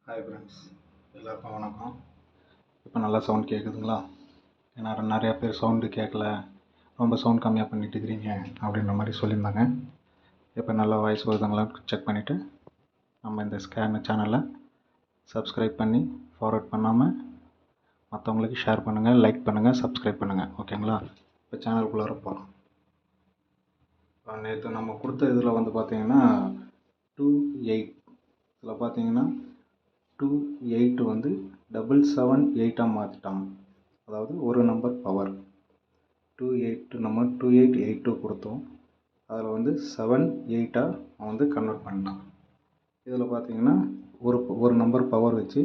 Hi friends, எல்லாருக்கும் வணக்கம். இப்போ நல்லா சவுண்ட் கேட்குதுங்களா? ஏன்னா நிறையா பேர் சவுண்டு கேட்கல, ரொம்ப சவுண்ட் கம்மியாக பண்ணிட்டு இருக்கிறீங்க அப்படின்ற மாதிரி சொல்லியிருந்தாங்க. இப்போ நல்லா வாய்ஸ் வருதுங்களா செக் பண்ணிவிட்டு நம்ம இந்த சேனலை சப்ஸ்கிரைப் பண்ணி ஃபார்வர்ட் பண்ணாமல் மற்றவங்களுக்கு ஷேர் பண்ணுங்கள், லைக் பண்ணுங்கள், சப்ஸ்கிரைப் பண்ணுங்கள். ஓகேங்களா? இப்போ சேனலுக்குள்ளார போகலாம். நேற்று நம்ம கொடுத்த இதில் வந்து பார்த்தீங்கன்னா 28 இதில் பார்த்தீங்கன்னா 28 வந்து 778 மாற்றிட்டாங்க. அதாவது ஒரு நம்பர் பவர் 28 நம்ம 2882 கொடுத்தோம். அதில் வந்து 7 8 கன்வெர்ட் பண்ணிட்டான். இதில் பார்த்தீங்கன்னா ஒரு நம்பர் பவர் வச்சு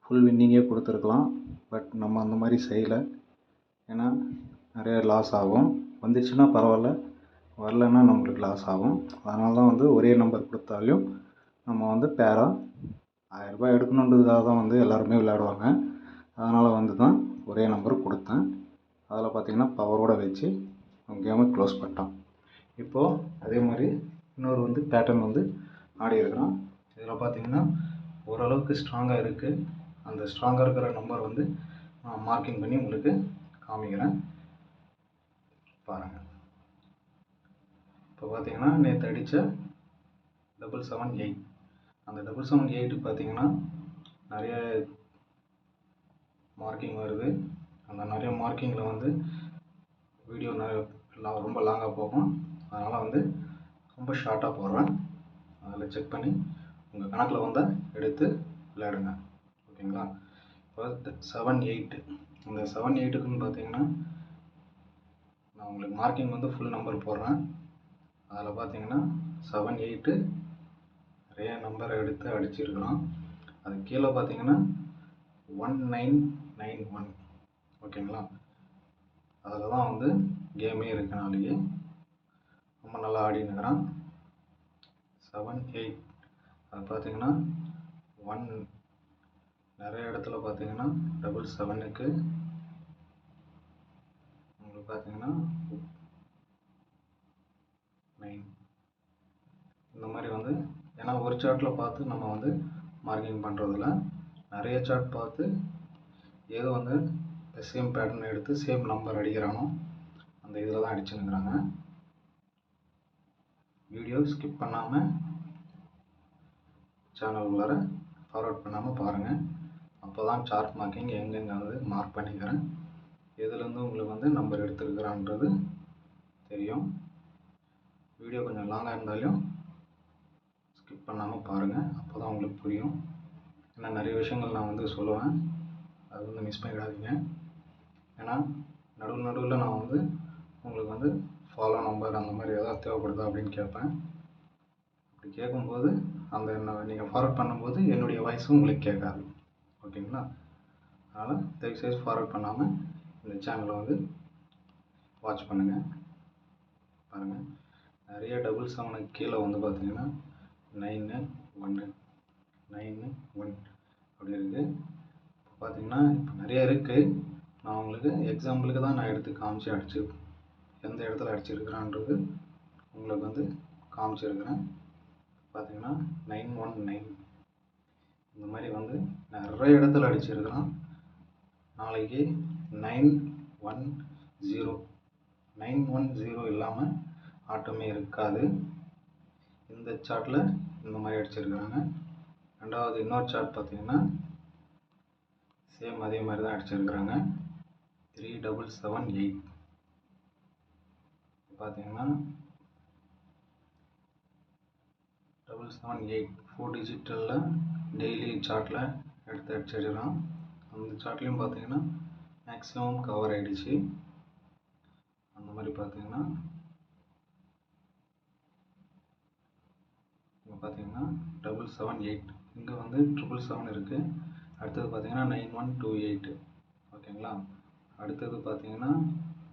ஃபுல் வின்னிங்கே கொடுத்துருக்கலாம். பட் நம்ம அந்த மாதிரி செய்யலை. ஏன்னா நிறைய லாஸ் ஆகும். வந்துச்சுன்னா பரவாயில்ல, வரலைன்னா நம்மளுக்கு லாஸ் ஆகும். அதனால தான் வந்து ஒரே நம்பர் கொடுத்தாலும் நம்ம வந்து பேராக 1000 ரூபாய் எடுக்கணுன்றதுக்காக தான் வந்து எல்லாருமே விளையாடுவாங்க. அதனால் வந்து தான் ஒரே நம்பர் கொடுத்தேன். அதில் பார்த்திங்கன்னா பவரோடு வச்சு கேமை க்ளோஸ் பண்ணிட்டான். இப்போது அதே மாதிரி இன்னொரு வந்து பேட்டர்ன் வந்து ஆடி இருக்கிறான். இதில் பார்த்திங்கன்னா ஓரளவுக்கு ஸ்ட்ராங்காக இருக்குது. அந்த ஸ்ட்ராங்காக இருக்கிற நம்பர் வந்து நான் மார்க்கிங் பண்ணி உங்களுக்கு காமிக்கிறேன், பாருங்கள். இப்போ பார்த்திங்கன்னா நேற்று அடித்த 778 அந்த 778 பார்த்திங்கன்னா நிறைய மார்க்கிங் வருது. அந்த நிறைய மார்க்கிங்கில் வந்து வீடியோ ரொம்ப லாங்காக போகும். அதனால் வந்து ரொம்ப ஷார்ட்டாக போடுறேன். அதில் செக் பண்ணி உங்கள் கணக்கில் வந்தால் எடுத்து விளையாடுங்க. ஓகேங்களா? இப்போ 78 இந்த 78க்குன்னு பார்த்தீங்கன்னா நான் உங்களுக்கு மார்க்கிங் வந்து ஃபுல் நம்பர் போடுறேன். அதில் பார்த்தீங்கன்னா 78 நிறைய நம்பரை எடுத்து அடிச்சிருக்கலாம். அது கீழே பார்த்தீங்கன்னா 1991. ஓகேங்களா? அதில் தான் வந்து கேமே இருக்கனாலேயே ரொம்ப நல்லா ஆடினுக்கிறான். 78 அது பார்த்தீங்கன்னா 1 நிறைய இடத்துல பார்த்தீங்கன்னா 77க்கு உங்களுக்கு பார்த்தீங்கன்னா 9 இந்த மாதிரி வந்து, ஏன்னா ஒரு சார்ட்டில் பார்த்து நம்ம வந்து மார்க்கிங் பண்ணுறதில்ல, நிறைய சார்ட் பார்த்து ஏதோ வந்து சேம் பேட்டர்ன் எடுத்து சேம் நம்பர் அடிக்கிறானோ அந்த இதில் தான் அடிச்சுன்னுக்குறாங்க. வீடியோ ஸ்கிப் பண்ணாமல் சேனல் உள்ளார ஃபார்வர்ட் பண்ணாமல் பாருங்கள். அப்போ தான் சார்ட் மார்க்கிங் எங்கெங்கே வந்து மார்க் பண்ணிக்கிறேன், எதுலேருந்து உங்களுக்கு வந்து நம்பர் எடுத்துருக்குறான்றது தெரியும். வீடியோ கொஞ்சம் லாங்காக இருந்தாலும் ஸ்கிப் பண்ணாமல் பாருங்கள், அப்போ தான் உங்களுக்கு புரியும். ஏன்னா நிறைய விஷயங்கள் நான் வந்து சொல்லுவேன், அது வந்து மிஸ் பண்ணிடாதீங்க. ஏன்னா நடுவில் நான் வந்து உங்களுக்கு வந்து ஃபாலோ நம்பர் அந்த மாதிரி எதாவது தேவைப்படுதா அப்படின்னு கேட்பேன். அப்படி கேட்கும்போது அந்த நீங்கள் ஃபார்வர்ட் பண்ணும்போது என்னுடைய வாய்ஸும் உங்களுக்கு கேட்காது. ஓகேங்களா? அதனால் தயவுசெய்து ஃபார்வர்ட் பண்ணாமல் இந்த சேனலை வந்து வாட்ச் பண்ணுங்கள். பாருங்கள், நிறைய 77க்கு கீழே வந்து பார்த்தீங்கன்னா 91 அப்படி இருக்குது. இப்போ பார்த்தீங்கன்னா இப்போ நிறைய இருக்குது. நான் உங்களுக்கு எக்ஸாம்பிளுக்கு தான் நான் எடுத்து காமிச்சு அடிச்சு எந்த இடத்துல அடிச்சிருக்கிறான்றது உங்களுக்கு வந்து காமிச்சிருக்கிறேன். பார்த்தீங்கன்னா 919 இந்த மாதிரி வந்து நிறைய இடத்துல அடிச்சிருக்கிறான். நாளைக்கு 910 இல்லாமல் ஆட்டமே இருக்காது. இந்த சார்ட்டில் இந்த மாதிரி அடிச்சிருக்கிறாங்க. ரெண்டாவது இன்னொரு சார்ட் பார்த்தீங்கன்னா சேம் அதே மாதிரி தான் அடிச்சிருக்கிறாங்க. 3778 பார்த்தீங்கன்னா 778 4 டிஜிட்டலில் டெய்லி சார்ட்டில் எடுத்து அடிச்சிருக்கிறான். அந்த சார்ட்லேயும் பார்த்தீங்கன்னா மேக்ஸிமம் கவர் ஆகிடுச்சு. அந்த மாதிரி பார்த்தீங்கன்னா இங்கே பார்த்தீங்கன்னா 778 இங்கே வந்து 777 இருக்குது. அடுத்தது பார்த்தீங்கன்னா 9128. ஓகேங்களா? அடுத்தது பார்த்தீங்கன்னா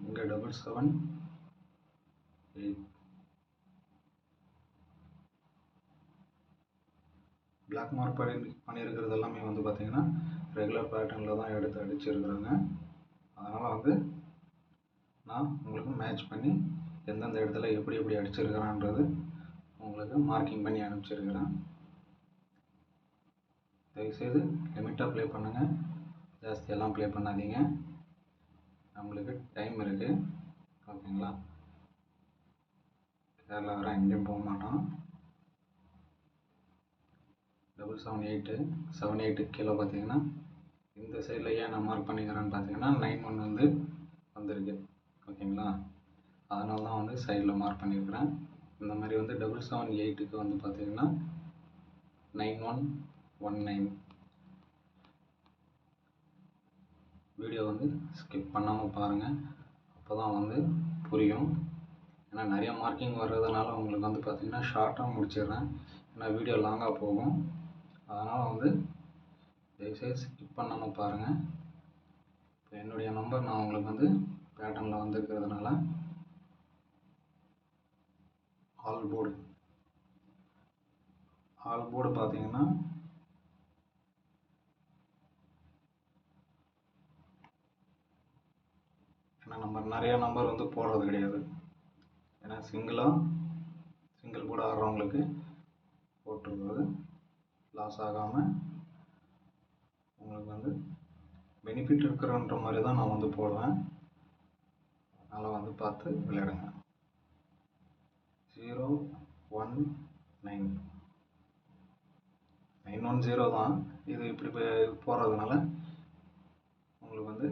இங்கே 778 பிளாக் மார்க் பண்ணியிருக்கிறது எல்லாமே வந்து பார்த்தீங்கன்னா ரெகுலர் பேட்டர்னில் தான் எடுத்து அடிச்சிருக்கிறாங்க. அதனால் வந்து நான் உங்களுக்கு மேட்ச் பண்ணி எந்தெந்த இடத்துல எப்படி எப்படி அடிச்சிருக்கிறான்றது உங்களுக்கு மார்க்கிங் பண்ணி அனுப்பிச்சிருக்கிறேன். தயவுசெய்து லிமிட்டாக ப்ளே பண்ணுங்கள், ஜாஸ்தியெல்லாம் ப்ளே பண்ணாதீங்க. நம்மளுக்கு டைம் இருக்குது, ஓகேங்களா. கேரளா வர எங்கேயும் போக மாட்டோம். 778 கீழே பார்த்தீங்கன்னா இந்த சைடில் ஏன் நான் மார்க் பண்ணிக்கிறேன்னு பார்த்தீங்கன்னா 91 வந்து வந்திருக்கு, ஓகேங்களா. அதனால தான் வந்து சைடில் மார்க் பண்ணியிருக்கிறேன். இந்த மாதிரி வந்து 778க்கு வந்து பார்த்தீங்கன்னா 9119. வீடியோ வந்து ஸ்கிப் பண்ணாமல் பாருங்கள், அப்போ தான் வந்து புரியும். ஏன்னா நிறைய மார்க்கிங் வர்றதுனால உங்களுக்கு வந்து பார்த்திங்கன்னா ஷார்ட்டாக முடிச்சிடுறேன், ஏன்னா வீடியோ லாங்காக போகும். அதனால் வந்து தயவுசெய்து ஸ்கிப் பண்ணாமல் பாருங்கள். இப்போ என்னுடைய நம்பர் நான் உங்களுக்கு வந்து பேட்டர்னில் வந்துருக்கிறதுனால ஆல் போர்டு பார்த்தீங்கன்னா ஏன்னா நம்ம நிறைய நம்பர் வந்து போடுறது கிடையாது. ஏன்னா சிங்கிள் போர்டு ஆடுறவங்களுக்கு போட்டுருக்கிறது லாஸ் ஆகாமல் உங்களுக்கு வந்து பெனிஃபிட் இருக்கிறன்ற மாதிரி தான் நான் வந்து போடுவேன். அதனால் வந்து பார்த்து விளையாடுங்க. 019 910 தான் இது. இப்படி போடுறதுனால உங்களுக்கு வந்து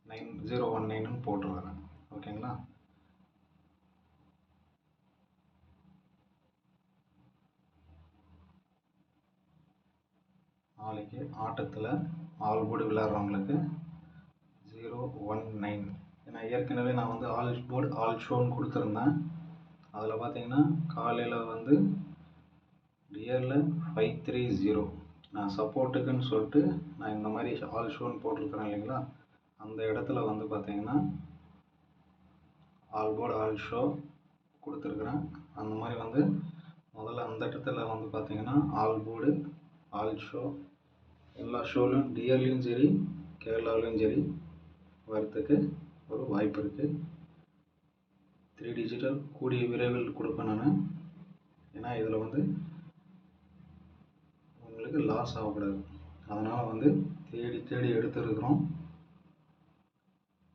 9019ன்னு போட்டுருவேன், ஓகேங்களா. நாளைக்கு ஆட்டத்தில் ஆல் போர்டு விளையாடுறவங்களுக்கு 019. ஏன்னா ஏற்கனவே நான் வந்து ஆல் போர்டு ஆல் ஷோன்னு கொடுத்துருந்தேன். அதில் பார்த்தீங்கன்னா காலையில் வந்து டியரில் 530 நான் சப்போர்ட்டுக்குன்னு சொல்லிட்டு நான் இந்த மாதிரி ஆல் ஷோன்னு போட்டிருக்கிறேன் இல்லைங்களா. அந்த இடத்துல வந்து பார்த்தீங்கன்னா ஆல் போர்டு ஆல் ஷோ கொடுத்துருக்குறேன். அந்த மாதிரி வந்து முதல்ல அந்த இடத்துல வந்து பார்த்தீங்கன்னா ஆல் போர்டு ஆல் ஷோ எல்லா ஷோலையும் டியர்லேயும் சரி கேரளாவிலையும் சரி வரத்துக்கு ஒரு வாய்ப்பு இருக்குது. 3 டிஜிட்டல் கூடிய விரைவில் கொடுப்பேன் நான். ஏன்னா இதில் வந்து உங்களுக்கு லாஸ் ஆகக்கூடாது, அதனால் வந்து தேடி எடுத்துருக்குறோம்.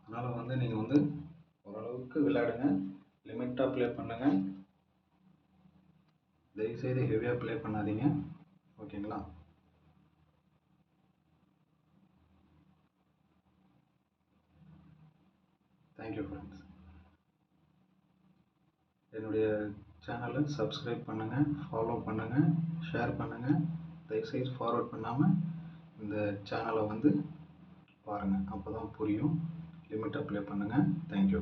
அதனால் வந்து நீங்கள் வந்து ஓரளவுக்கு விளையாடுங்க, லிமிட்டாக ப்ளே பண்ணுங்கள், தயவுசெய்து ஹெவியாக ப்ளே பண்ணாதீங்க, ஓகேங்களா. Thank you friends. என்னுடைய சேனலை சப்ஸ்கிரைப் பண்ணுங்கள், ஃபாலோ பண்ணுங்கள், ஷேர் பண்ணுங்கள். தயவுசெய்து ஃபார்வர்ட் பண்ணாமல் இந்த சேனலை வந்து பாருங்கள், அப்போ தான் புரியும். லிமிட்டாக ப்ளே பண்ணுங்கள். தேங்க்யூ.